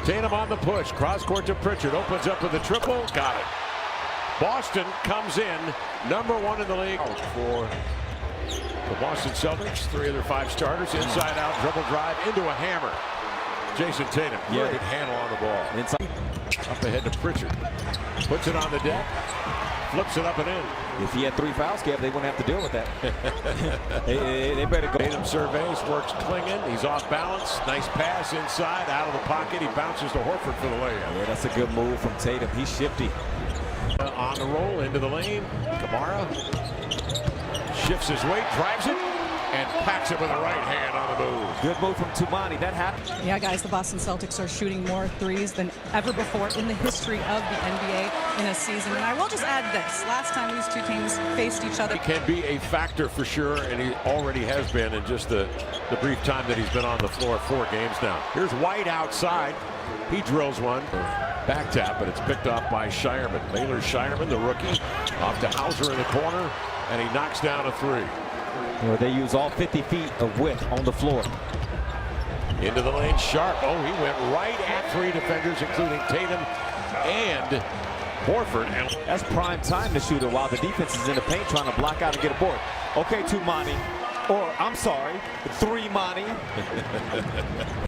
Tatum on the push. Cross court to Pritchard. Opens up with a triple. Got it. Boston comes in #1 in the league for the Boston Celtics. 3 of their 5 starters. Inside out dribble drive into a hammer. Jason Tatum. Great handle on the ball. Inside. Up ahead to Pritchard. Puts it on the deck. Flips it up and in. If he had 3 fouls, Kev, they wouldn't have to deal with that. they better go. Tatum surveys, works Klingon. He's off balance. Nice pass inside, out of the pocket. He bounces to Horford for the layup. Yeah, that's a good move from Tatum. He's shifty. On the roll, into the lane. Kamara shifts his weight, drives it, and packs it with the right hand on the move. Good move from Tumani. That happened. Yeah, guys, the Boston Celtics are shooting more threes than ever before in the history of the NBA in a season. And I will just add this. Last time these two teams faced each other. He can be a factor for sure, and he already has been in just the brief time that he's been on the floor. 4 games now. Here's White outside. He drills one. Back tap, but it's picked off by Shireman. Baylor Shireman, the rookie, off to Hauser in the corner, and he knocks down a 3. Well, they use all 50 feet of width on the floor. Into the lane, Sharp. Oh, he went right at 3 defenders, including Tatum and Horford. And that's prime time to shoot it while the defense is in the paint trying to block out and get a board. Okay, Tumani. Or, I'm sorry, 3-Money.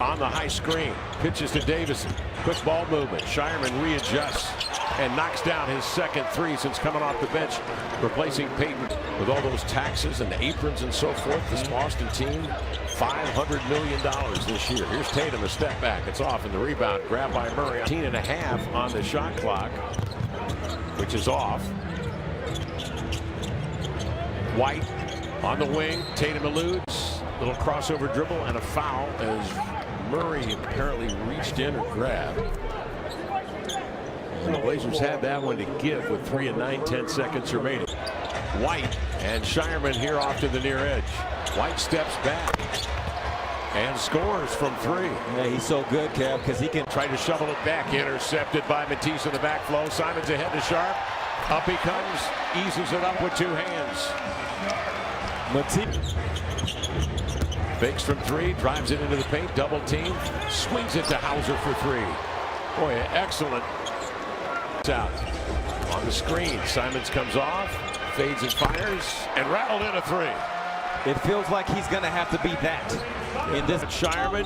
On the high screen, pitches to Davison. Quick ball movement. Shireman readjusts and knocks down his second 3 since coming off the bench, replacing Payton. With all those taxes and the aprons and so forth, this Boston team, $500 million this year. Here's Tatum, a step back. It's off, and the rebound grabbed by Murray. 18.5 on the shot clock, which is off. White on the wing. Tatum eludes. Little crossover dribble and a foul as Murray apparently reached in or grabbed. And the Blazers had that one to give with 3 and 9/10 seconds remaining. White and Shireman here off to the near edge. White steps back and scores from 3. Yeah, he's so good, Kev, because he can try to shovel it back. Intercepted by Matisse in the back flow. Simons ahead to Sharp. Up he comes. Eases it up with 2 hands. Matisse fakes from 3. Drives it into the paint. Double team. Swings it to Hauser for 3. Boy, excellent. Out on the screen. Simons comes off. Fades and fires. And rattled in a 3. It feels like he's going to have to be that. In this, Shireman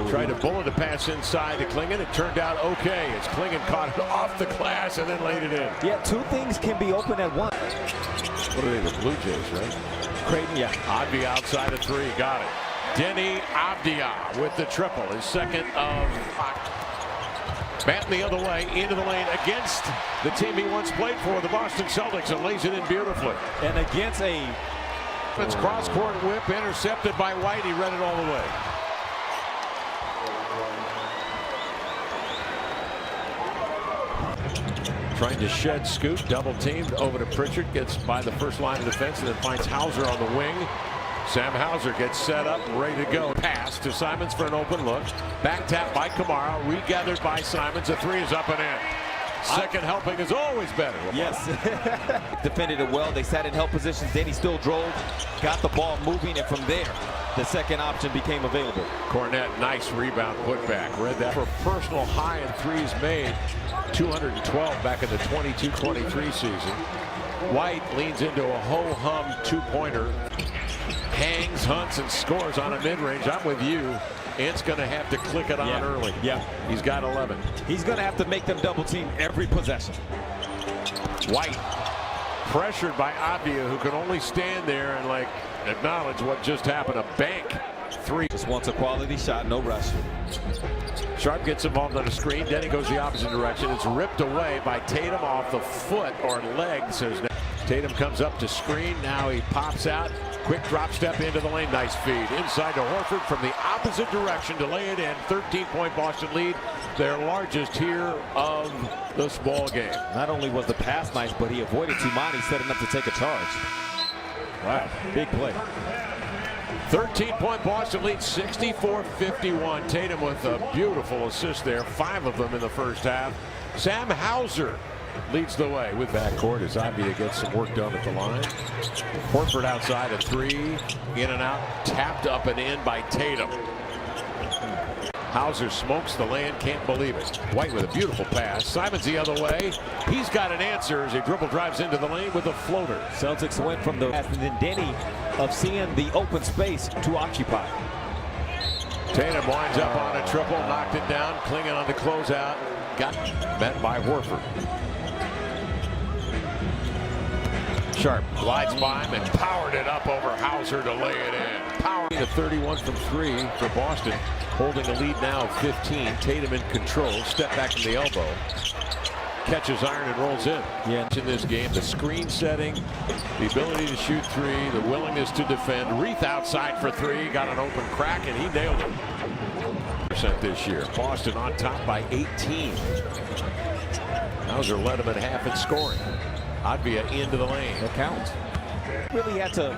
tried to bullet a pass inside to Klingon. It turned out okay. It's Klingon caught it off the glass and then laid it in. Yeah, 2 things can be open at once. What are they, the Blue Jays, right? Creighton, yeah. Avdia outside of 3. Got it. Denny Avdia with the triple. His second of 5. Batten the other way into the lane against the team he once played for, the Boston Celtics, and lays it in beautifully. And against a It's cross-court whip intercepted by White. He read it all the way. Trying to shed Scoot, double teamed over to Pritchard, gets by the first line of defense and then finds Hauser on the wing. Sam Hauser gets set up, ready to go. Pass to Simons for an open look. Back tap by Kamara, regathered by Simons. A 3 is up and in. Second helping is always better. Yes. Defended it well. They sat in help positions. Then he still drove, got the ball moving, and from there, the second option became available. Cornette, nice rebound putback. Read that for personal high in 3s made. 212 back in the 22-23 season. White leans into a ho-hum 2-pointer. Hangs, hunts, and scores on a mid-range. I'm with you. It's going to have to click it on early. Yeah. He's got 11. He's going to have to make them double team every possession. White pressured by Avdia, who can only stand there and like acknowledge what just happened. A bank 3. Just wants a quality shot, no rush. Sharp gets involved on the screen. Then he goes the opposite direction. It's ripped away by Tatum off the foot or leg, says now. Tatum comes up to screen. Now he pops out. Quick drop step into the lane. Nice feed. Inside to Horford from the opposite direction to lay it in. 13-point Boston lead. Their largest here of this ball game. Not only was the pass nice, but he avoided Tumani setting up to take a charge. Wow, big play. 13-point Boston lead, 64-51. Tatum with a beautiful assist there. 5 of them in the first half. Sam Hauser leads the way with backcourt as Avdia gets some work done at the line. Horford outside a 3, in and out, tapped up and in by Tatum. Hauser smokes the lane, can't believe it. White with a beautiful pass. Simons the other way. He's got an answer as he dribble drives into the lane with a floater. Celtics went from the pass, and then Denny of seeing the open space to occupy. Tatum winds up on a triple, knocked it down, clinging on the closeout. Got met by Horford. Sharp glides by him and powered it up over Hauser to lay it in. Power to 31 from 3 for Boston. Holding a lead now of 15. Tatum in control. Step back from the elbow. Catches iron and rolls in. Yeah. In this game, the screen setting, the ability to shoot three, the willingness to defend. Reith outside for three. Got an open crack and he nailed it. % this year. Boston on top by 18. Hauser led him at half in scoring. Advia into the lane. that counts. Really had to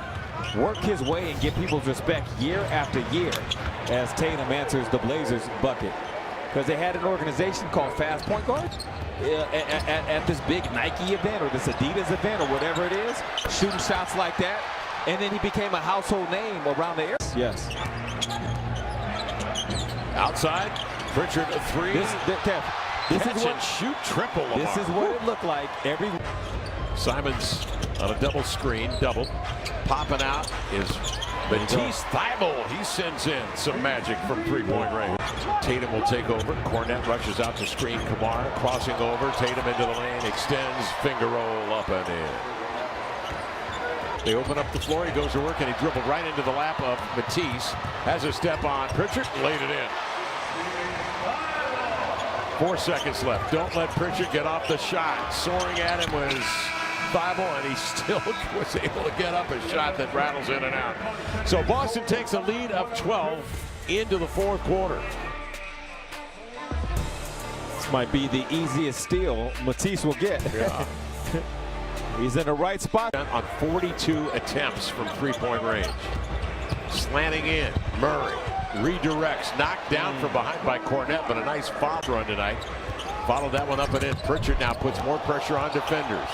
work his way and get people's respect year after year as Tatum answers the Blazers bucket. Because they had an organization called Fast Point Guard at this big Nike event or this Adidas event or whatever it is, shooting shots like that. And then he became a household name around the area. Yes. Outside, Pritchard a three. This is what shoot triple. This is what it looked like every. Simons on a double screen, double. Popping out is Matisse Thybulle. He sends in some magic from three-point range. Tatum will take over. Cornette rushes out to screen Kamara, crossing over. Tatum into the lane, extends, finger roll up and in. They open up the floor. He goes to work and he dribbled right into the lap of Matisse. Has a step on Pritchard, laid it in. 4 seconds left. Don't let Pritchard get off the shot. Soaring at him was Thybulle, and he still was able to get up a shot that rattles in and out. So Boston takes a lead of 12 into the fourth quarter. This might be the easiest steal Matisse will get. Yeah. He's in the right spot. On 42 attempts from three-point range. Slanting in, Murray redirects, knocked down from behind by Cornette, but a nice foul run tonight. Followed that one up and in. Pritchard now puts more pressure on defenders.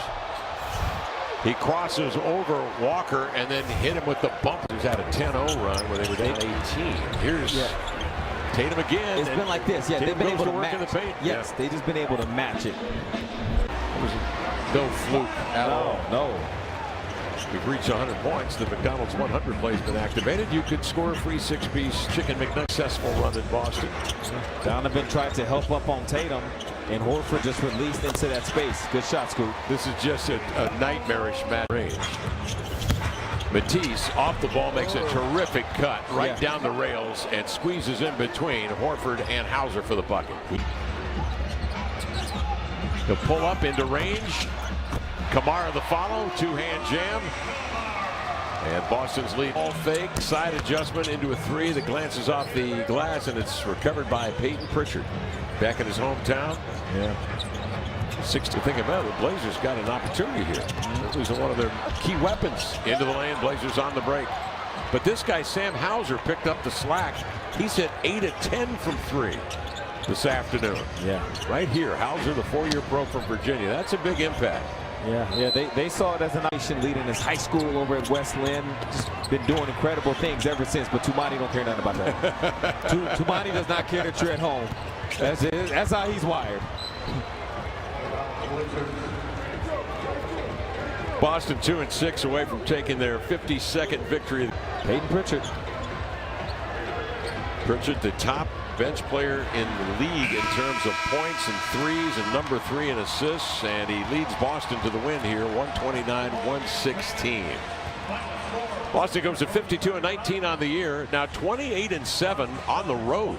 He crosses over Walker and then hit him with the bump. He's had a 10-0 run where they were down 18. Here's Tatum again. It's been like this. Yeah, Tatum they've been able to work match. in the paint. Yes, they've just been able to match it. No fluke at all. No. We've reached 100 points. The McDonald's 100 play has been activated. You could score a free 6-piece chicken McNugget. Successful run in Boston. Donovan tried to help up on Tatum, and Horford just released into that space. Good shot, Scoop. This is just a nightmarish match range. Matisse off the ball makes a terrific cut right down the rails and squeezes in between Horford and Hauser for the bucket. He'll pull up into range. Kamara the follow, two-hand jam. And Boston's lead. All fake, side adjustment into a three that glances off the glass, and it's recovered by Peyton Pritchard. Back in his hometown. Yeah. 60. Think about it, the Blazers got an opportunity here. They're losing one of their key weapons into the lane. Blazers on the break. But this guy, Sam Hauser, picked up the slack. He's hit 8 of 10 from 3 this afternoon. Yeah. Right here, Hauser, the 4-year pro from Virginia. That's a big impact. Yeah, they saw it as a nation leading his high school over at West Lynn. Just been doing incredible things ever since, but Tumani don't care nothing about that. Tumani does not care that you're at home. That's how he's wired. Boston 2-6 away from taking their 52nd victory. Peyton Pritchard. Pritchard, the top bench player in the league in terms of points and threes and number 3 in assists, and he leads Boston to the win here, 129-116. Boston goes to 52-19 on the year, now 28-7 on the road.